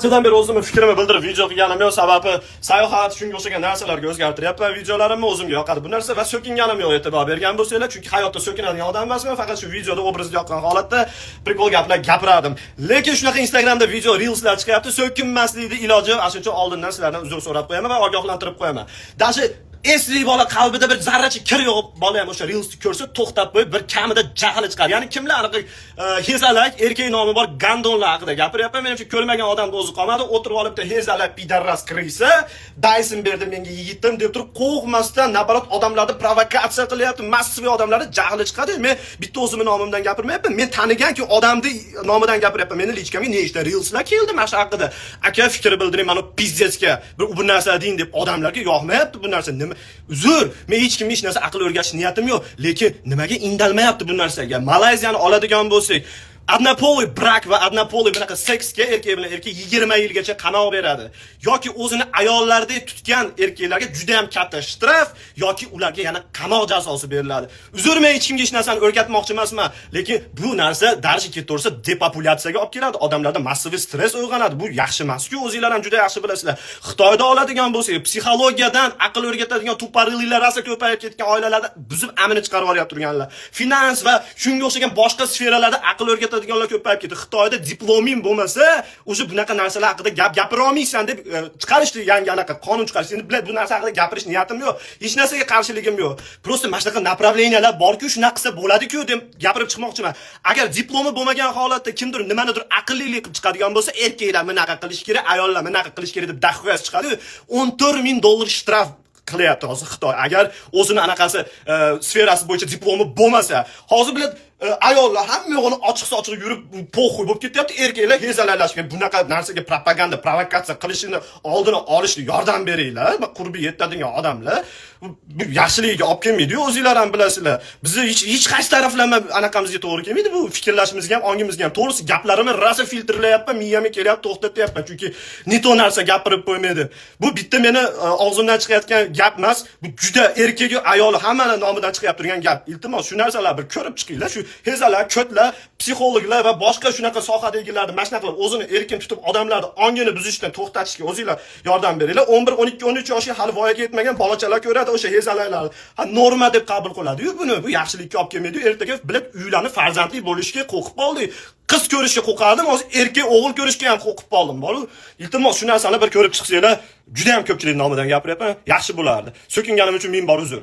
Sizdan beri o'zimni fikrimni bildirib video qilganim yo'q, sababi sayohat shunga o'xshagan narsalarga o'zgartiryapman. Videolarimni o'zimga yoqadi bu narsa va so'kinganim yo'q, e'tibor bergan bo'lsanglar, chunki hayotda so'kinadigan odam emasman, faqat shu videoda obrazga yoqqan holatda prikol gaplar gapirardim. Lekin shunaqa Instagramda video reelslar chiqyapti, so'kinmaslikning iloji ashuncha oldindan sizlardan uzr so'rab qo'yaman va ogohlantirib qo'yaman. Dashi esli bola qalbida bir zarracha kir yo'q bola ham o'sha reelsni ko'rsa to'xtab qo'yib bir kamida jahli chiqadi. Ya'ni kimlar aniq hezalak erkak nomi bor gandonlar haqida gapiryapman. Menimcha ko'rmagan odamni o'zi qolmadi. O'tirib olibda hezalak pidarras kirisa, Dyson berdi menga yigitim deb turib qo'rqmasdan nabarat odamlarni provokatsiya qilyapti. Massiv odamlarni jahli chiqadi. Men bitta o'zimni nomimdan gapirmayapman. Men taniganki odamni nomidan gapiryapman. Meni lichkamga nechta reelslar keldi mana shu haqida. Aka fikr bildiring, mana pizdesga bu narsa deyin deb odamlarga yoqmayapti bu narsa. Nima? Uzr, men hech kimga hech narsa aql o'rgatish niyatim yo'q, lekin nimaga indalmayapti bu narsaga? Malayziyani oladigan bo'lsak, Adnapoly brak va Adnapoly bunaqa seksga erkak bilan erkak 20 yilgacha qamoq beradi. Yoki o'zini ayollardek tutgan erkaklarga juda ham katta shtraf yoki ularga yana qamoq jazosi beriladi. Uzr, men hech kimga hech narsani o'rgatmoqchi emasman, lekin bu narsa darshi ketaversa depopulyatsiyaga olib keladi. Odamlarda massiv stress uyg'onadi. Bu yaxshi emas-ku, o'zingizlar ham juda yaxshi bilasizlar. Xitoyda oladigan bo'lsak, psixologiyadan aql o'rgatadigan tuparililar rosa ko'payib ketgan oilalarda buzib amini chiqarib yuborib turganlar. Finans va shunga o'xshagan boshqa sferalarda aql o'rgatadiganlar ko'payib ketdi. Xitoyda diploming bo'lmasa, o'sha bunaqa narsalar haqida gapira olmaysan deb chiqarishdi, yangi anaqa qonun chiqarishdi. Endi bu narsa haqida gapirish niyatim yo'q. Hech narsaga qarshiligim yo'q. Prosta mana shunaqa направлениyalar bor-ku, shunaqa qilsa bo'ladi-ku deb gapirib chiqmoqchiman. Agar diplomi bo'lmagan holatda kimdir nimanidir aqllilik qilib chiqadigan bo'lsa, erkaklar bunaqa qilish kerak, ayollar bunaqa qilish kerak deb dahqo'yas chiqadi. $14,000 shtraf qilyapti hozir Xitoy. Agar o'zini anaqasi sferasi bo'yicha diplomi bo'lmasa, hozir bilan ayollar hamma yo'g'ini ochiq-sochiq yurib po'xuy bo'lib ketyapti, erkaklar hezalalashgan. Bunaqa narsaga propaganda, provokatsiya qilishini oldini olishga yordam beringlar. Qurbi yetadigan odamlar bu yaxshiligiga olib kelmaydi-ku, o'zingizlar ham bilasizlar. Bizni hech qaysi taraflama anaqamizga to'g'ri kelmaydi bu fikrlashimizga ham, ongimizga ham. To'g'risi gaplarimni rosa filtrlayapman, miyamga kelyapti, to'xtatyapman, chunki neto narsa gapirib qo'ymaydi. Bu bitta meni og'zimdan chiqayotgan gap emas, bu juda erkagi, ayoli hammaning nomidan chiqib turgan gap. Iltimos shu narsalar bir ko'rib chiqinglar. Shu hezalar, ko'tlar, psixologlar va boshqa shunaqa sohadagilarni mashnalar o'zini erkin tutib odamlarni ongini buzishdan to'xtatishga o'zingizlar yordam beringlar. 11, 12, 13 yoshga hali voyaga yetmagan bolachalar ko'radi o'sha hezalarni. Norma deb qabul qiladi-yu buni. Bu yaxshilikka olib kelmaydi. Ertaga bilib uylanib farzandli bo'lishga qo'rqib qoldik. Qiz ko'rishga qo'rqardim, hozir erkak o'g'il ko'rishga ham qo'rqib qoldim. Bor-ku. Iltimos shu narsani bir ko'rib chiqsanglar, juda ham ko'pchilik nomidan gapiryapman, yaxshi bo'lardi. So'kinganim uchun ming bor uzr.